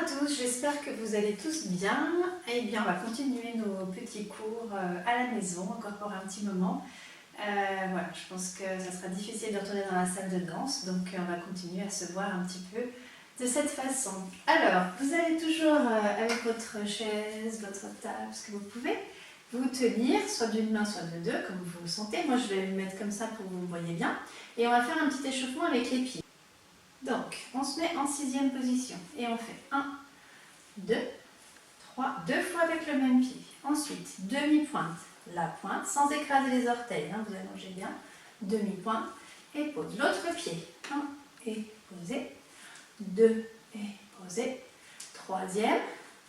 tous, j'espère que vous allez tous bien. Eh bien, on va continuer nos petits cours à la maison, encore pour un petit moment. Voilà, je pense que ça sera difficile de retourner dans la salle de danse, donc on va continuer à se voir un petit peu de cette façon. Alors, vous allez toujours avec votre chaise, votre table, ce que vous pouvez, vous tenir soit d'une main, soit de deux, comme vous le sentez. Moi, je vais me mettre comme ça pour que vous me voyez bien. Et on va faire un petit échauffement avec les pieds. Donc, on se met en 6e position et on fait 1, 2, 3, 2 fois avec le même pied. Ensuite, demi-pointe, la pointe, sans écraser les orteils, hein, vous allongez bien, demi-pointe et pose. L'autre pied, 1 et posé, 2 et posé, 3e,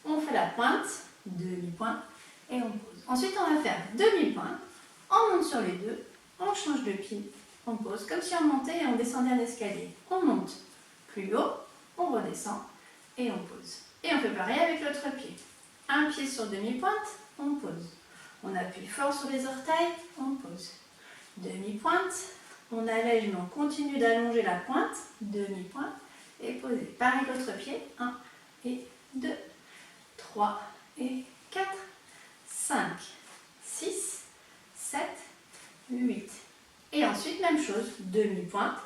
on fait la pointe, demi-pointe et on pose. Ensuite, on va faire demi-pointe, on monte sur les deux, on change de pied, on pose comme si on montait et on descendait un escalier. On monte plus haut, on redescend et on pose. Et on fait pareil avec l'autre pied. Un pied sur demi-pointe, on pose. On appuie fort sur les orteils, on pose. Demi-pointe, on allège mais on continue d'allonger la pointe, demi-pointe et poser. Pareil l'autre pied, 1 et 2, 3 et 4, 5, 6, 7, 8. Et ensuite, même chose, demi-pointe,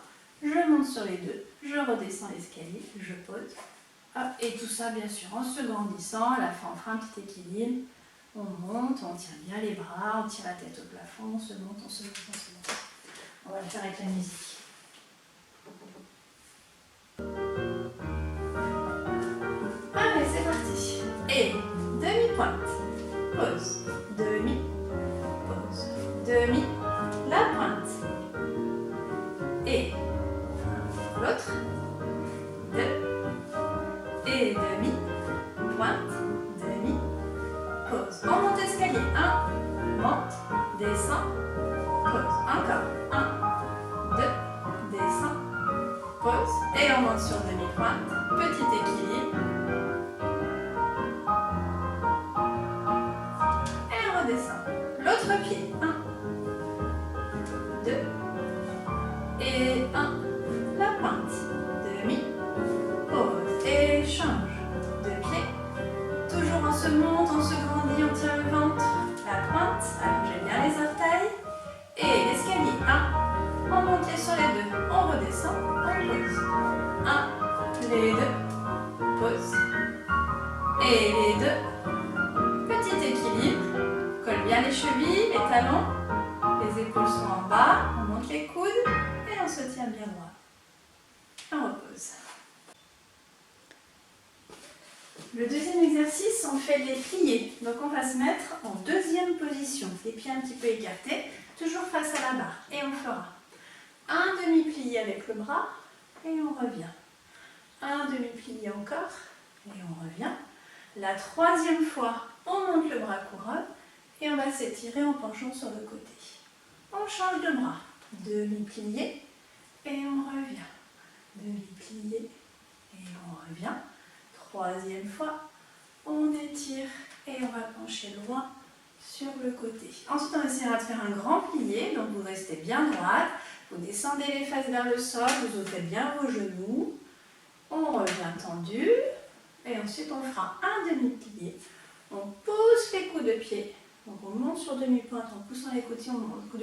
je monte sur les deux, je redescends l'escalier, je pose. Hop, et tout ça, bien sûr, en se grandissant. À la fin, on fera un petit équilibre. On monte, on tient bien les bras, on tire la tête au plafond, on se monte, on se monte, on se monte. On va le faire avec la musique. Allez, c'est parti. Et demi-pointe, pause, demi, pose, demi, la pointe. Et l'autre, 2, et demi, pointe, demi, pause. On monte l'escalier, 1, monte, descend, pause. Encore, 1, 2, descend, pause. Et on monte sur demi-pointe, petit équilibre. Et on redescend. L'autre pied, 1, 2, et 1, la pointe, demi, pause, et change de pied, toujours on se monte, on se grandit, on tire le ventre, la pointe, allongez bien les orteils, et l'escalier, 1, on monte sur les deux, on redescend, on pose, 1, les deux, pause, et les deux, petit équilibre, colle bien les chevilles, les talons, les épaules sont en bas, on monte les coudes, et on se tient bien droit. On repose. Le deuxième exercice, on fait les pliés. Donc on va se mettre en 2e position, les pieds un petit peu écartés, toujours face à la barre. Et on fera un demi-plié avec le bras, et on revient. Un demi-plié encore, et on revient. La 3e fois, on monte le bras couronne, et on va s'étirer en penchant sur le côté. On change de bras. Demi-plié, et on revient. Demi-plié, et on revient. 3e fois, on étire et on va pencher loin sur le côté. Ensuite, on essaiera de faire un grand plié, donc vous restez bien droite, vous descendez les fesses vers le sol, vous ouvrez bien vos genoux, on revient tendu, et ensuite on fera un demi-plié. On pousse les coups de pied, donc on monte sur demi-pointe en poussant les coups de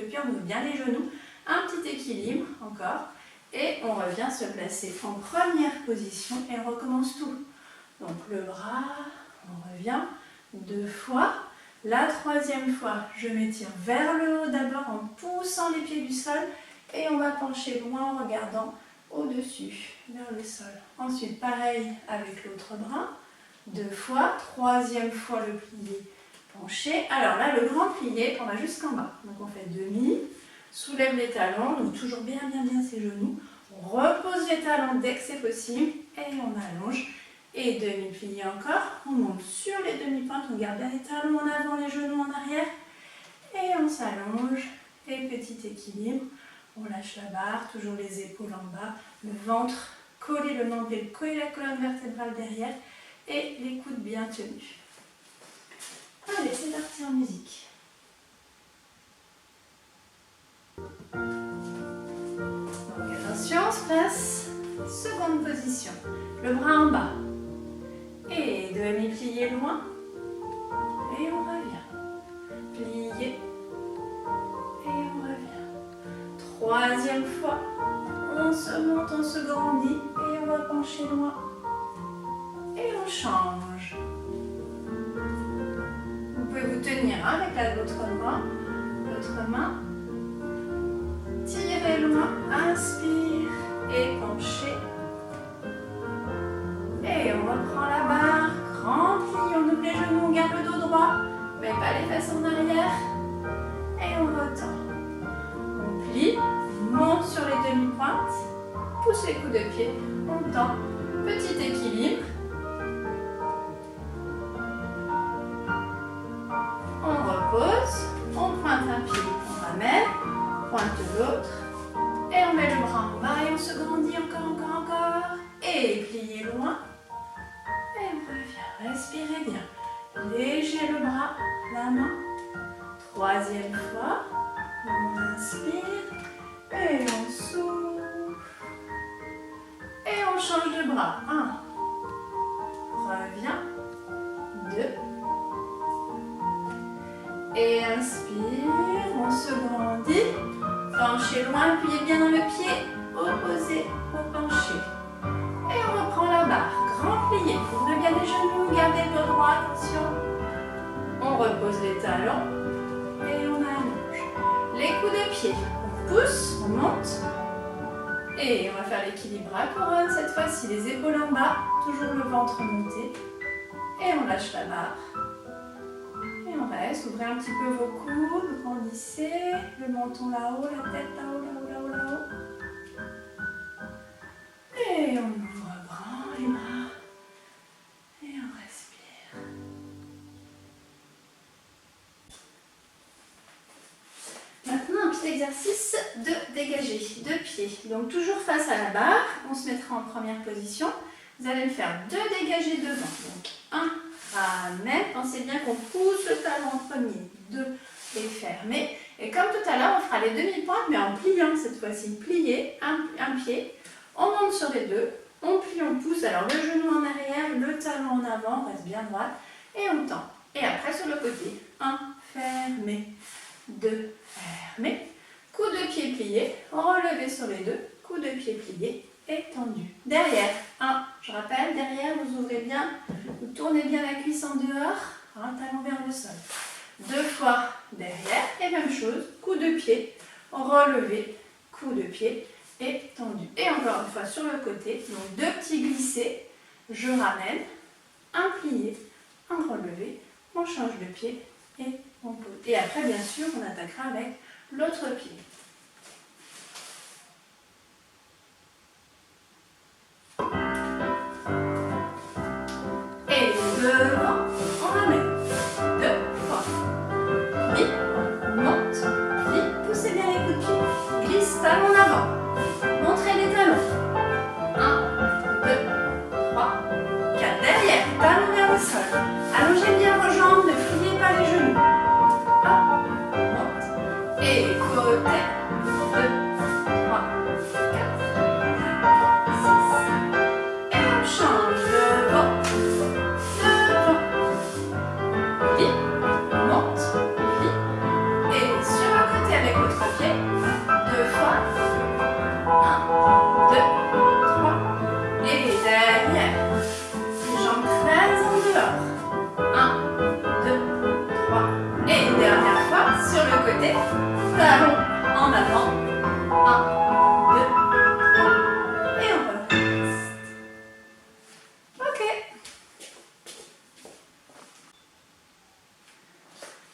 pied, on ouvre bien les genoux, un petit équilibre encore, et on revient se placer en première position et on recommence tout. Donc le bras, on revient 2 fois. La 3e fois, je m'étire vers le haut d'abord en poussant les pieds du sol et on va pencher loin en regardant au-dessus, vers le sol. Ensuite, pareil avec l'autre bras, 2 fois. 3e fois le plié penché. Alors là, le grand plié, on va jusqu'en bas. Donc on fait demi, soulève les talons, donc toujours bien ses genoux. On repose les talons dès que c'est possible et on allonge. Et demi-plié encore, on monte sur les demi-pointes, on garde bien les talons en avant, les genoux en arrière. Et on s'allonge, et petit équilibre, on lâche la barre, toujours les épaules en bas, le ventre collé, le nombril collé, la colonne vertébrale derrière, et les coudes bien tenus. Allez, c'est parti en musique. Donc attention, on se place, seconde position, le bras en bas. demi-pliés loin. Et on revient. Plier. Et on revient. Troisième fois. On se monte, on se grandit. Et on va pencher loin. Et on change. Vous pouvez vous tenir avec votre main. Tirez loin. Inspire. Et penchez. Et on reprend la barre. Grand pli. On ouvre les genoux. On garde le dos droit. Mais pas les fesses en arrière. Et on retend. On plie. Monte sur les demi-pointes. Pousse les coups de pied. On tend. Petit équilibre. On repose. On pointe un pied. On ramène. Pointe l'autre. Et on met le bras en bas et on se grandit encore. Et pliez loin. Et on revient. Respirez bien. Léger le bras, la main. Troisième fois. On inspire. Et on souffle. Et on change de bras. 1. Reviens. 2. Et inspire. On se grandit. Penchez loin, appuyez bien dans le pied, opposé au penché. Et on reprend la barre, grand plié, ouvrez bien les genoux, gardez le dos droit, attention. On repose les talons et on allonge. Les coups de pied, on pousse, on monte. Et on va faire l'équilibre à couronne, cette fois-ci les épaules en bas, toujours le ventre monté. Et on lâche la barre. Et on reste, ouvrez un petit peu vos coudes, grandissez, le menton là-haut, la tête là-haut. Et on ouvre grand les bras. Et on respire. Maintenant, un petit exercice de dégager, de pied. Donc toujours face à la barre, on se mettra en première position. Vous allez me faire 2 dégagés devant. Donc 1. Ramène, pensez bien qu'on pousse le talon en premier, 2 et fermez. Et comme tout à l'heure, on fera les demi-pointes, mais en pliant cette fois-ci. Plier, un pied, on monte sur les 2, on plie, on pousse. Alors le genou en arrière, le talon en avant, on reste bien droit, et on tend. Et après sur le côté, 1, fermé, 2, fermé, coup de pied plié, relevé sur les 2, coup de pied plié, et tendu. Derrière, 1, je rappelle, derrière, vous ouvrez bien, vous tournez bien la cuisse en dehors, un talon vers le sol. 2 fois derrière, et même chose, coup de pied, relevé, coup de pied, et tendu. Et encore une fois sur le côté, donc 2 petits glissés, je ramène, un plié, un relevé, on change de pied, et on pose. Et après, bien sûr, on attaquera avec l'autre pied. Devant, on ramène 2 fois. Plie, monte, plie, poussez bien les coups de pied. Glisse, talon en avant. Montrez les talons. 1, 2, 3, 4. Derrière, talon vers le sol. Allongez bien vos jambes, ne pliez pas les genoux. Hop, monte. Et côté. 2, 3, 4, 6. Et on change devant. Talon en avant. 1, 2, 3. Et on reste. Ok.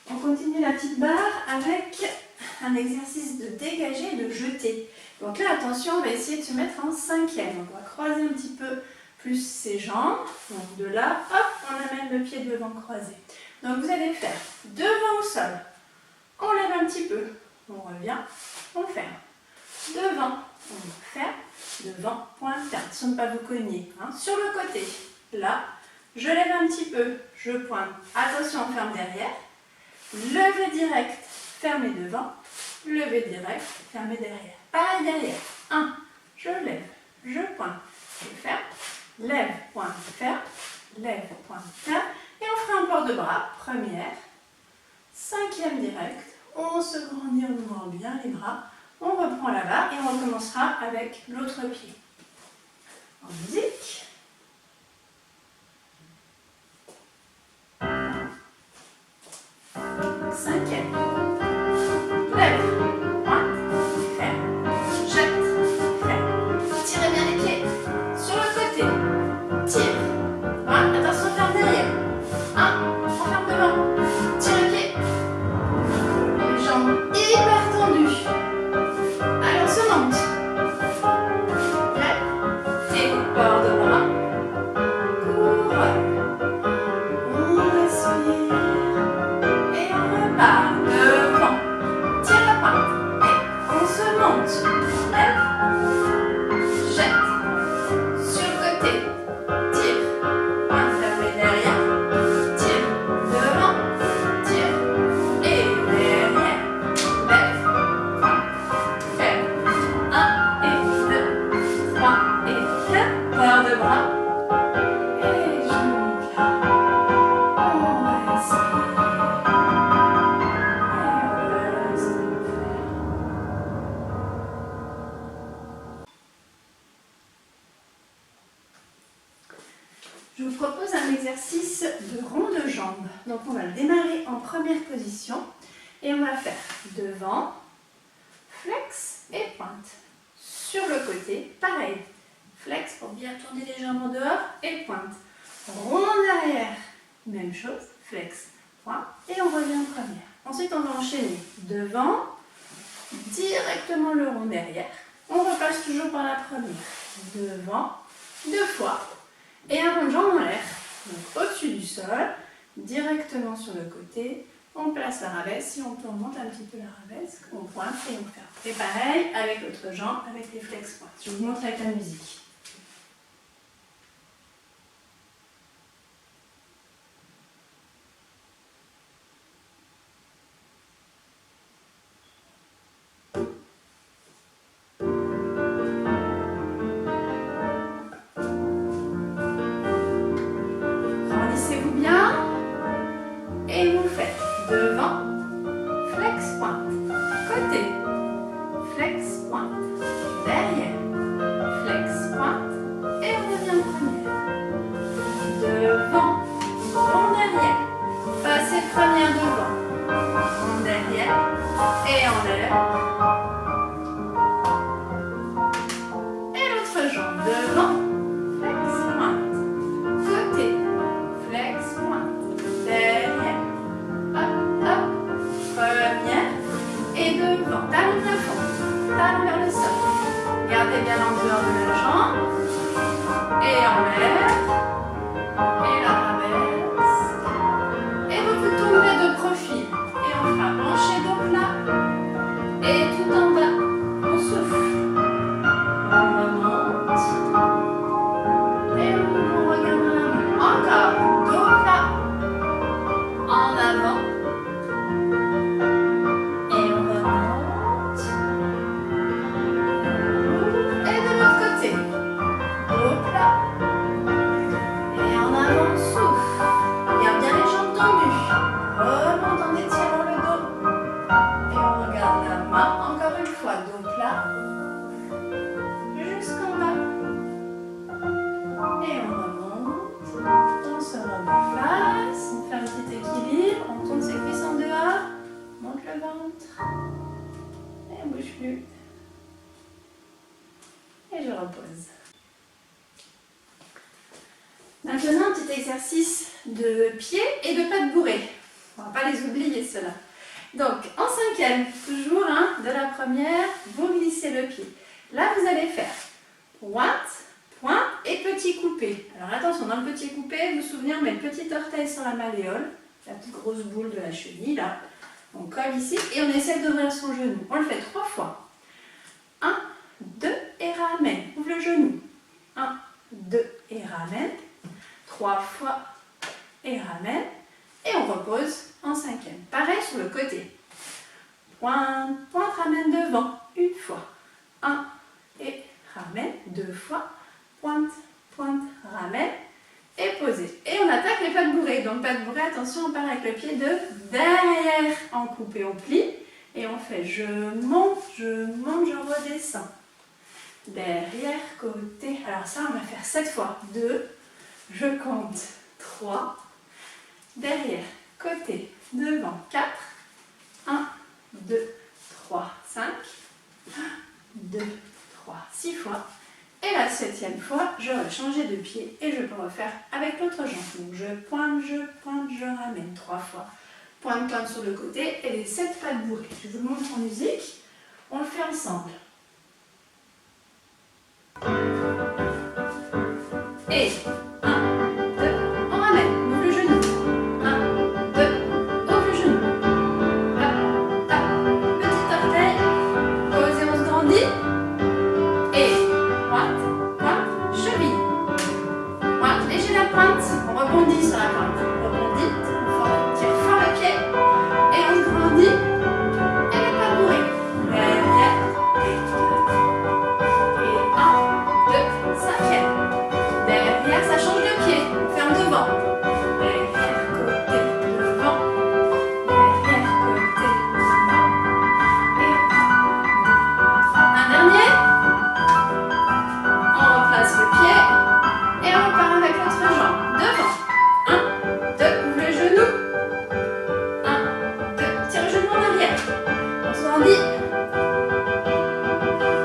On continue la petite barre avec un exercice de dégager et de jeter. Donc là, attention, on va essayer de se mettre en 5e. On va croiser un petit peu plus ses jambes. Donc de là, hop, on amène le pied devant croisé. Donc vous allez faire devant au sol. On lève un petit peu. On revient, on ferme. Devant, on ferme. Devant, point ferme. Attention de ne pas vous cogner. Hein. Sur le côté, là, je lève un petit peu, je pointe. Attention, on ferme derrière. Levé direct, fermez devant. Levé direct, fermez derrière. Pareil derrière. 1, je lève, je pointe, je ferme. Lève, pointe, ferme. lève, pointe, tient. Et on fera un port de bras, première, cinquième direct. On se grandit, on ouvre bien les bras. On reprend la barre et on recommencera avec l'autre pied. En musique. Cinquième. Lève, pointe, ferme, jette, ferme. Tirez bien les pieds. Sur le côté. Tire. Voilà, attention, on ferme derrière. On ferme devant. Tire les pieds. Les jambes hyper tendues. Allez, on se monte. Lève. Tire, port de bras. Couronne. On respire. Et on repart devant. Tire la pointe. Et on se monte. Lève. Jette. Sur le côté. Tire. Pointe fermée derrière. Tire. Devant. Tire. Et derrière. Lève. Pointe. Ferme. 1 et 2. 3 et 4. Port de bras. Et genoux plats. On respire. Je vous propose un exercice de rond de jambes. Donc on va le démarrer en première position et on va faire devant, flex et pointe. Sur le côté, pareil, flex pour bien tourner les jambes en dehors et pointe. Rond derrière, même chose, flex, pointe et on revient en première. Ensuite on va enchaîner devant, directement le rond derrière. On repasse toujours par la première. Devant, 2 fois. Et un rond de jambe en l'air. Donc au-dessus du sol, directement sur le côté. On place la rabaisse. Si on monte un petit peu la rabaisse, on pointe et on ferme. Et pareil avec l'autre jambe, avec les flex pointes. Je vous montre avec la musique. Rendissez-vous bien. Et vous faites devant, flex pointe, côté, flex pointe, derrière, flex pointe, et on revient en première. Devant, rond derrière, passez première devant, rond derrière, et en l'air. Et l'autre jambe devant, flex pointe, côté, flex pointe, derrière, hop, hop, première, et devant, talon plafond, talon vers le sol. Gardez bien l'envers de la jambe, et en l'air, et la rabaisse, et vous vous tournez de profil, et on fera pencher dos plat, et tout en bas, on souffle, on remonte, et on regarde la main, encore, dos plat, en avant, et on remonte, et de l'autre côté, dos plat, et en avant, souffle, garde bien les jambes tendues, remonte en étirant le dos, et on regarde la main, encore une fois, dos plat, jusqu'en bas, et on remonte, on se remet en place, on fait un petit équilibre, on tourne ses cuisses en dehors, monte le ventre, et on bouge plus, et je repose. Maintenant, un petit exercice de pieds et de pattes bourrées. On ne va pas les oublier ceux-là. Donc, en cinquième, toujours de la première, vous glissez le pied. Là, vous allez faire pointe, pointe et petit coupé. Alors attention, dans le petit coupé, vous vous souvenez, on met le petit orteil sur la malléole, la petite grosse boule de la cheville, là. On colle ici et on essaie d'ouvrir son genou. On le fait 3 fois. 1, 2 et ramène. Ouvre le genou. 1, 2 et ramène. 3 fois et ramène. Et on repose en cinquième. Pareil sur le côté. Pointe, pointe, ramène devant. Une fois. 1 et ramène. 2 fois. Pointe, pointe, ramène. Et posez. Et Donc pas de bourrée, attention, on part avec le pied de derrière en coupe et on plie. Et on fait je monte, je redescends. Derrière, côté. Alors ça, on va faire 7 fois. 2, je compte 3. Derrière, côté, devant, 4. 1, 2, 3, 5. 1, 2, 3, 6 fois. Et la 7e fois, je vais changer de pied et je peux refaire avec l'autre jambe. Donc je pointe, je ramène 3 fois. Pointe, pointe sur le côté et les 7 pas de bourrée. Je vous montre en musique. On le fait ensemble. Et 1, 2, on ramène, ouvre le genou. 1, 2, ouvre le genou. Hop, hop, petit orteil, pose et on se grandit. Et pointe, pointe, cheville. Pointe, léger la pointe, on rebondit sur la pointe. Rebondit, on tire fort le pied et on se grandit. Et le pas bourré. Derrière. Et 1, 2, 5e. Derrière, ça change de pied. Ferme devant. Derrière, côté, devant. Derrière, côté, devant. Et 1, 2, 3. Un dernier. On replace le pied. Et on repart avec l'autre jambe. Devant. 1, 2, ouvre le genou. 1, 2, tire le genou en arrière. On se grandit.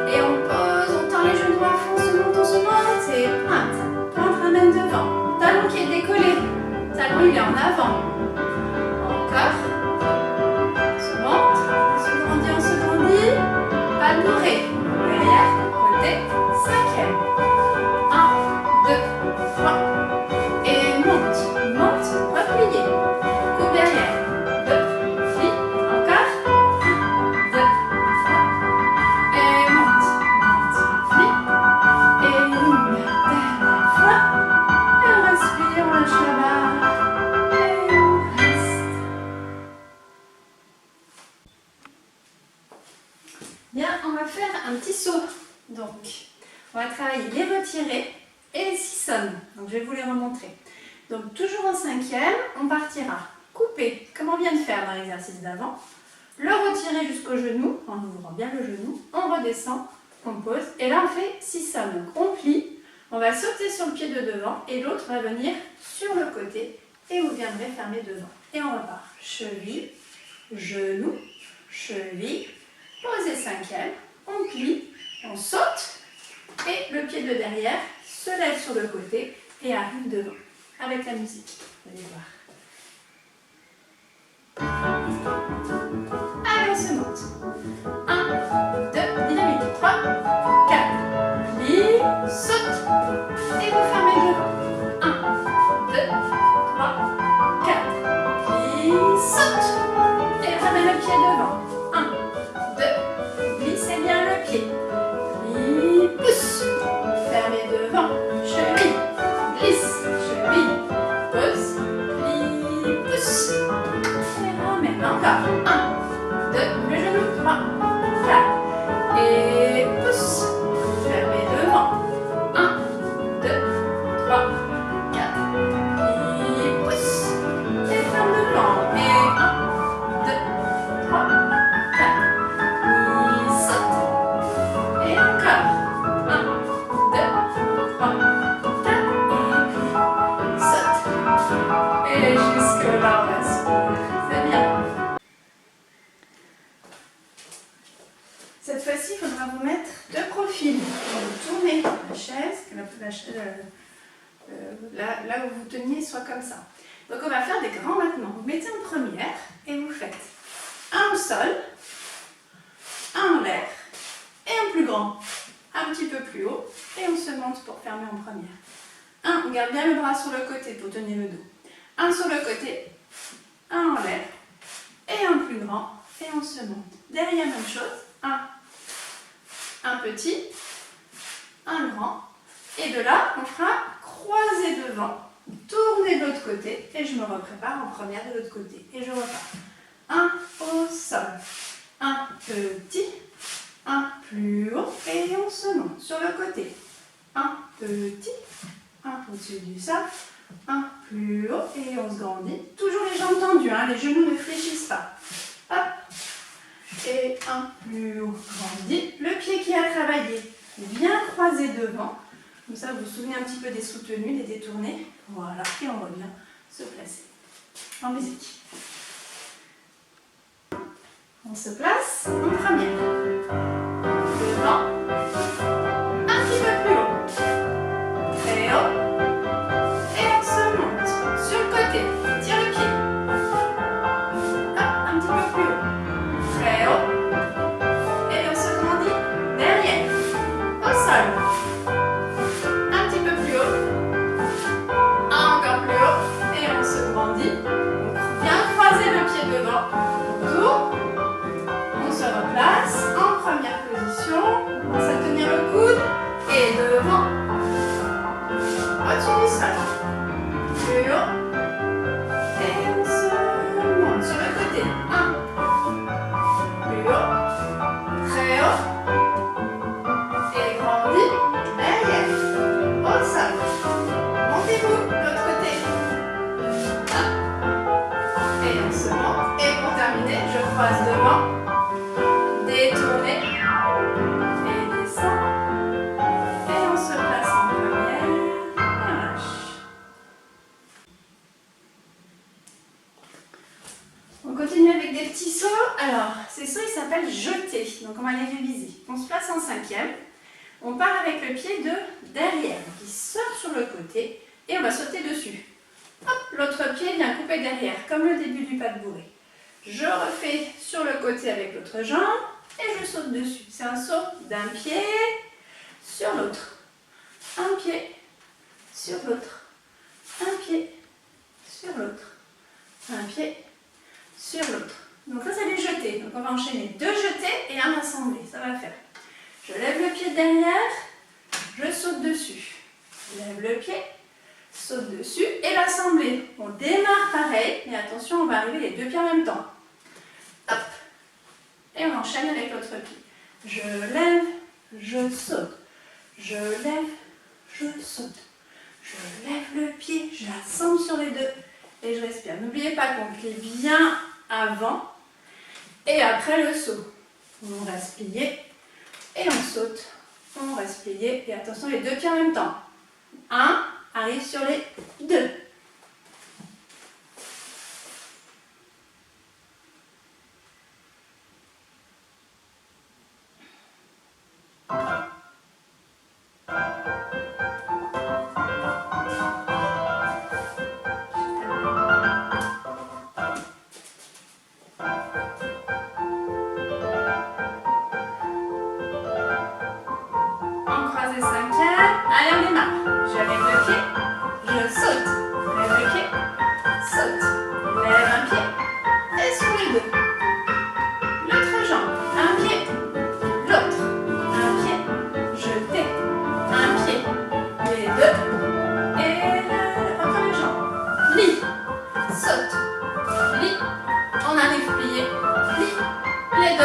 Et on pose, on tend les genoux à fond, on se monte. Et pointe. Pointe, ramène devant. Talon qui est décollé. Talon, il est en avant. Encore. On se monte. On se grandit. Pas de bourrée. Derrière, côté, 5e. 1, 2, 3. Et monte, monte, replié. Coupe derrière. 2, plie. Encore. 1, 2, 3. Et monte, monte, plie. Et une dernière fois. Et on respire, on lâche la barre. Et on reste. Bien, on va faire un petit saut. Donc, on va travailler les retirés et les 6 sommes. Donc, je vais vous les remontrer. Donc, toujours en 5e, on partira couper, comme on vient de faire dans l'exercice d'avant. Le retirer jusqu'au genou, en ouvrant bien le genou. On redescend, on pose. Et là, on fait 6 sommes. Donc, on plie. On va sauter sur le pied de devant et l'autre va venir sur le côté. Et vous viendrez fermer devant. Et on repart. Cheville, genou, cheville. Posez 5e. On plie, on saute. Et le pied de derrière se lève sur le côté et arrive devant. Avec la musique. Vous allez voir. Allez, on se monte. 1, 2, dynamique. 3, 4. Plie, saute. Et vous fermez devant. 1, 2, 3, 4. Plie, saute. Et ramène le pied devant. 1, 2. Glissez bien le pied. Plie, pousse. Fermez devant. Cheville. Glisse. Cheville. Pose. Plie, pousse. Et ramène encore. 1, 2. Le genou. 3, 4. Et pousse. Fermez devant. 1, 2, 3, 4. Plie, pousse. Et ferme devant. Et 1, 2, 3, 4. Plie, saute. Et encore. 1, 2, 3, 4. Et puis saute. Et jusque là, on respire. C'est bien. Cette fois-ci, il faudra vous mettre de profil. Vous tournez la chaise, là où vous teniez soit comme ça. Donc on va faire des grands maintenant. Vous mettez en première et vous faites un au sol, un en l'air et un plus grand, un petit peu plus haut et on se monte pour fermer en première. On garde bien le bras sur le côté pour tenir le dos. Un sur le côté, un en l'air et un plus grand et on se monte. Derrière, même chose, un petit, un grand et de là on fera croiser devant, tourner de l'autre côté et je me reprépare en première de l'autre côté et je repars. Un au sol, un petit, un plus haut et on se monte sur le côté. Un petit, un au-dessus du sol, Un plus haut et on se grandit. Toujours les jambes tendues, hein, les genoux ne fléchissent pas. Hop. Et un plus haut, grandi. Le pied qui a travaillé, bien croisé devant. Comme ça, vous vous souvenez un petit peu des soutenus, des détournés. Voilà, et on revient se placer en musique. On se place en première. Devant. Un petit peu plus haut. Très haut. Et on se monte. Sur le côté. Tire le pied. Hop, un petit peu plus haut. Très haut. Et on se grandit derrière. Au sol. Un petit peu plus haut. Encore plus haut. Et on se grandit. Donc, bien croiser le pied devant. Autour. On se replace en première position. On commence à tenir le coude. Et devant. Au-dessus du sol. Plus haut. Et on se monte sur le côté. 1. Plus haut. Très haut. Et grandit. Derrière. Au sol. Montez-vous de l'autre côté. Et on se monte. Et pour terminer, je croise devant. Détournez. Et descend. Et on se place en première. Et on lâche. On continue avec des petits sauts. Alors, ces sauts, ils s'appellent jetés. Donc, on va les réviser. On se place en cinquième. On part avec le pied de derrière. Donc, il sort sur le côté et on va sauter dessus. Hop, l'autre pied vient couper derrière, comme le début du pas de bourrée. Je refais sur le côté avec l'autre jambe et je saute dessus. C'est un saut d'un pied sur l'autre. Un pied sur l'autre. Un pied sur l'autre. Un pied sur l'autre. Donc là, c'est les jetés. Donc on va enchaîner 2 jetés et un assemblé. Ça va faire. Je lève le pied derrière, je saute dessus. Je lève le pied, saute dessus et l'assemblée. On démarre pareil, mais attention, on va arriver les 2 pieds en même temps. Hop. Et on enchaîne avec l'autre pied. Je lève, je saute. Je lève, je saute. Je lève le pied, je l'assemble sur les 2 et je respire. N'oubliez pas qu'on plie bien avant et après le saut. On reste plié et on saute. On reste plié et attention les 2 pieds en même temps. 1 arrive sur les 2. On croise les 5e. Allez, on démarre. Je lève le pied, je saute. Lève le pied, saute. Lève un pied et sur les 2. L'autre jambe. Un pied, l'autre. Un pied, jeté. Un pied, les 2. Et encore les jambes. Plie, saute, plie. On arrive plié, plie. Les 2.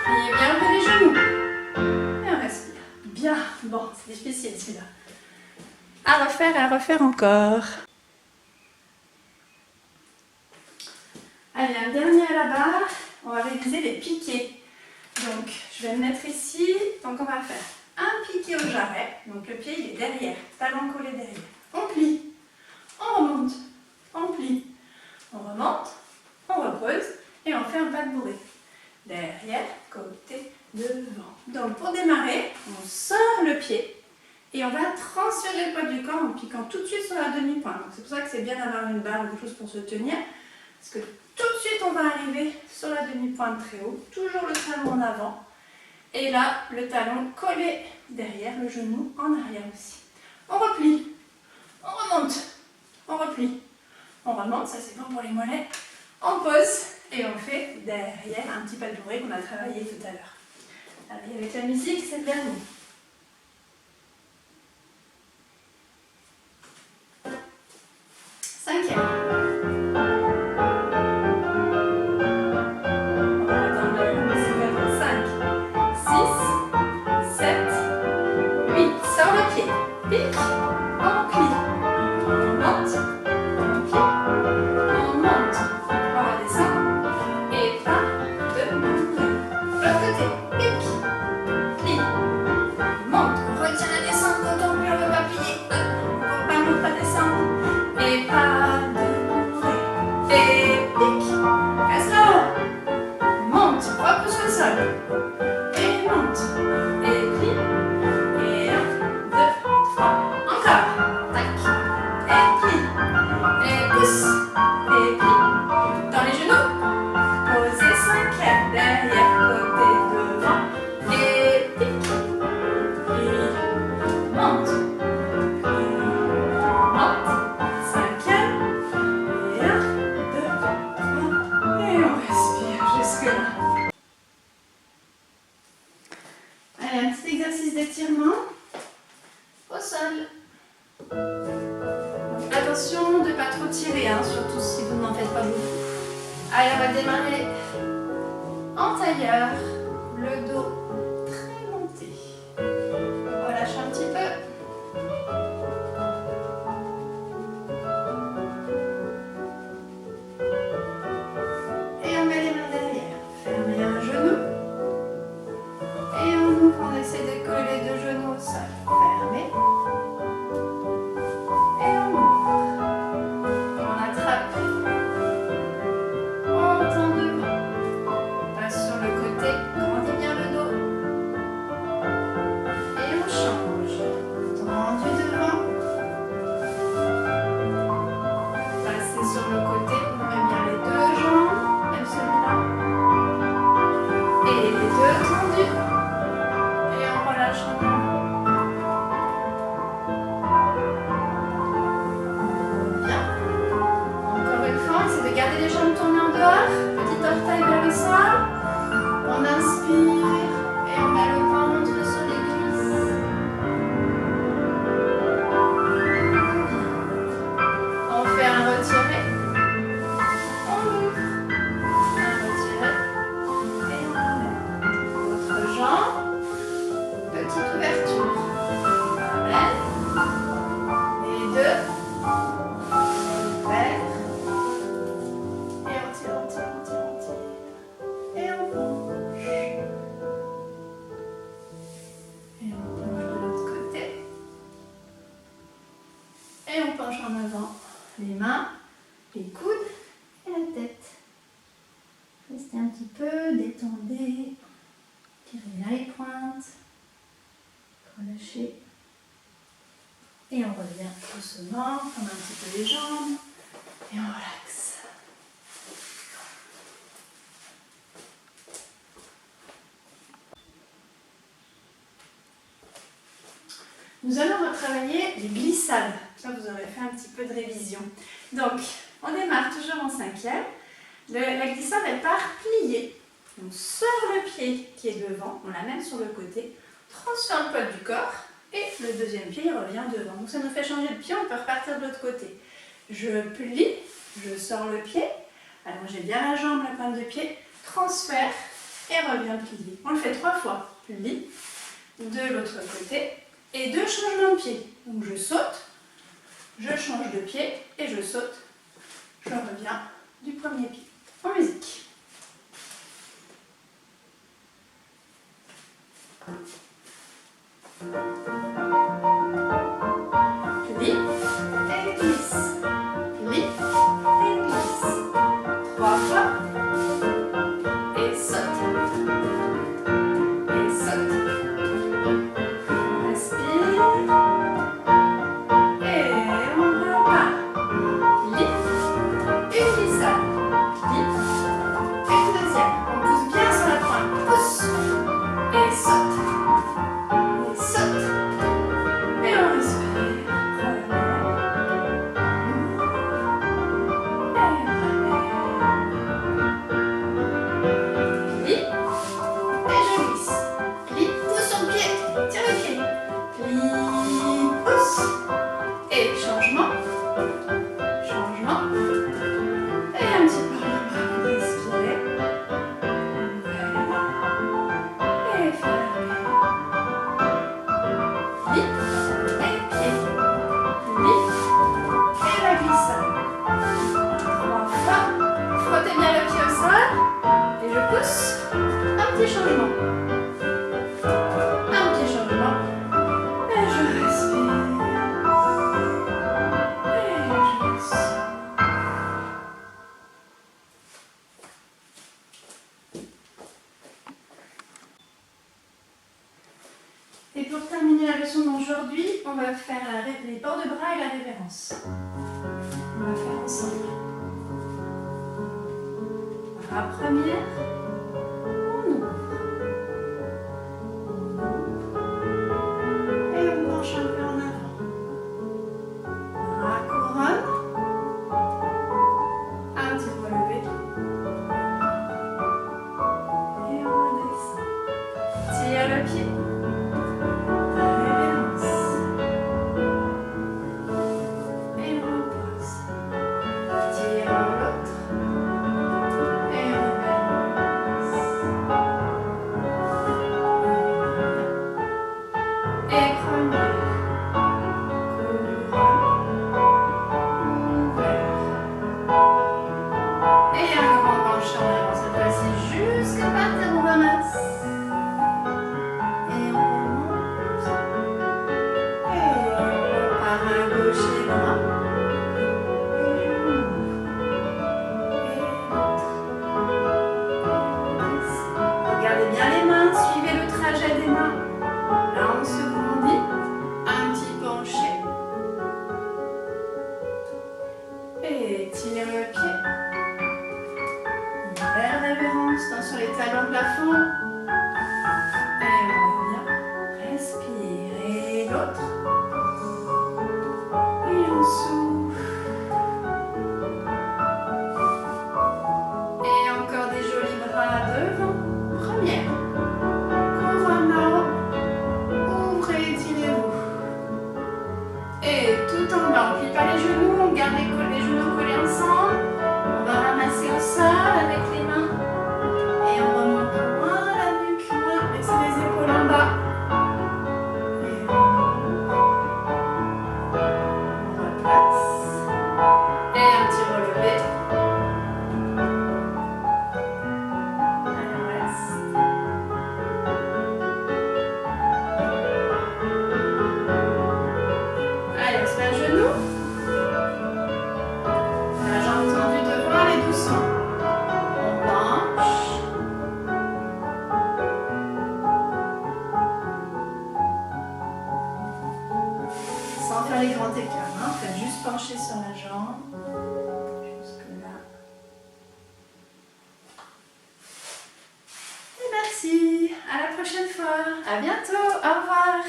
Pliez bien un peu les genoux. Et on respire. Bien. Bon, c'est difficile celui-là. À refaire et à refaire encore. Allez, un dernier à la barre. On va réviser les piqués. Donc, je vais me mettre ici. Donc, on va faire un piqué au jarret. Donc, le pied, il est derrière. Talon collé derrière. On plie. On remonte. On plie. On remonte. On repose. Et on fait un pas de bourrée. Derrière, côté, devant. Donc, pour démarrer, on sort le pied. Et on va transférer le poids du corps en piquant tout de suite sur la demi-pointe. Donc, c'est pour ça que c'est bien d'avoir une barre ou quelque chose pour se tenir. Parce que tout de suite, on va arriver sur la demi-pointe très haut. Toujours le talon en avant. Et là, le talon collé derrière, le genou en arrière aussi. On replie. On remonte. On replie. On remonte, ça c'est bon pour les mollets. On pose et on fait derrière un petit pas de bourrée qu'on a travaillé tout à l'heure. Allez, avec la musique, c'est le dernier. Cinquième. On va attendre la musique maintenant. 5, 6, 7, 8. Sors le pied. Pique. On plie. On monter, hein, surtout si vous n'en faites pas beaucoup. Allez, on va démarrer en tailleur, le dos très monté. On relâche un petit peu. Et on met les mains derrière. Fermez un genou. Et on ouvre, on essaie de coller les deux genoux au sol. Fermez. Et on ouvre. On attrape. On tend devant. Passe sur le côté. Grandis bien le dos. Et on change. Tendu devant. Passez sur le côté. Ouvrez bien les deux jambes. Même celui-là. Et les deux tendus. Et on relâche en avant. C'est de garder les jambes tournées en dehors, petit orteil vers le sol. On inspire et on met le ventre sur les cuisses. On fait un retiré. On ouvre. Un retiré. Et on lève. L'autre jambe. Petite ouverture. Amen. Les deux. Et on penche en avant les mains, les coudes et la tête. Restez un petit peu, détendez, tirez bien les pointes, relâchez. Et on revient doucement, prendre un petit peu les jambes et on relaxe. Nous allons retravailler les glissades. Ça, vous aurez fait un petit peu de révision. Donc, on démarre toujours en cinquième. La glissade, elle part pliée. On sort le pied qui est devant, on l'amène sur le côté, transfère le poids du corps et le deuxième pied il revient devant. Donc ça nous fait changer de pied, on peut repartir de l'autre côté. Je plie, je sors le pied, allongez bien la jambe, la pointe de pied, transfert et reviens plier. On le fait 3 fois. Plie, de l'autre côté. Et 2 changements de pied. Donc je saute, je change de pied et je saute. Je reviens du premier pied. En musique. Plie et glisse. Plie et glisse. 3 fois. Et saute. Et saute. Et pour terminer la leçon d'aujourd'hui, on va faire les bords de bras et la révérence. On va faire ensemble. Bras première, on ouvre. Et on penche un peu en avant. Bras couronne. Un petit relevé. Et on redescend. Tire le pied. première. Et un grand penché en avant, cette fois-ci jusque par terre, on ramasse. Et on remonte. Et on repart à gauche et droit. Et on ouvre. Et l'autre. Regardez bien les mains, suivez le trajet des mains. Là, on se grandit. Un petit penché. Et étirez le pied. Vers révérence, sur les talons plafond. Et on revient. Respire. Et l'autre. Et on souffle. Et encore des jolis bras devant. Première. Couronne en haut. Ouvrez, étirez-vous. Et tout en bas, on ne plie pas les genoux, on garde les genoux collés ensemble. On va ramasser au sol avec les mains. Et on remonte loin la nuque, loin, laissez les épaules en bas. Et on replace. Et un petit relevé. Allez, on reste. Allez, on se met à genoux. La jambe tendue devant, allez doucement. On penche. Sans faire les grands écarts, hein. Faites juste pencher sur la jambe. Jusque là. Et merci. À la prochaine fois. À bientôt. Au revoir.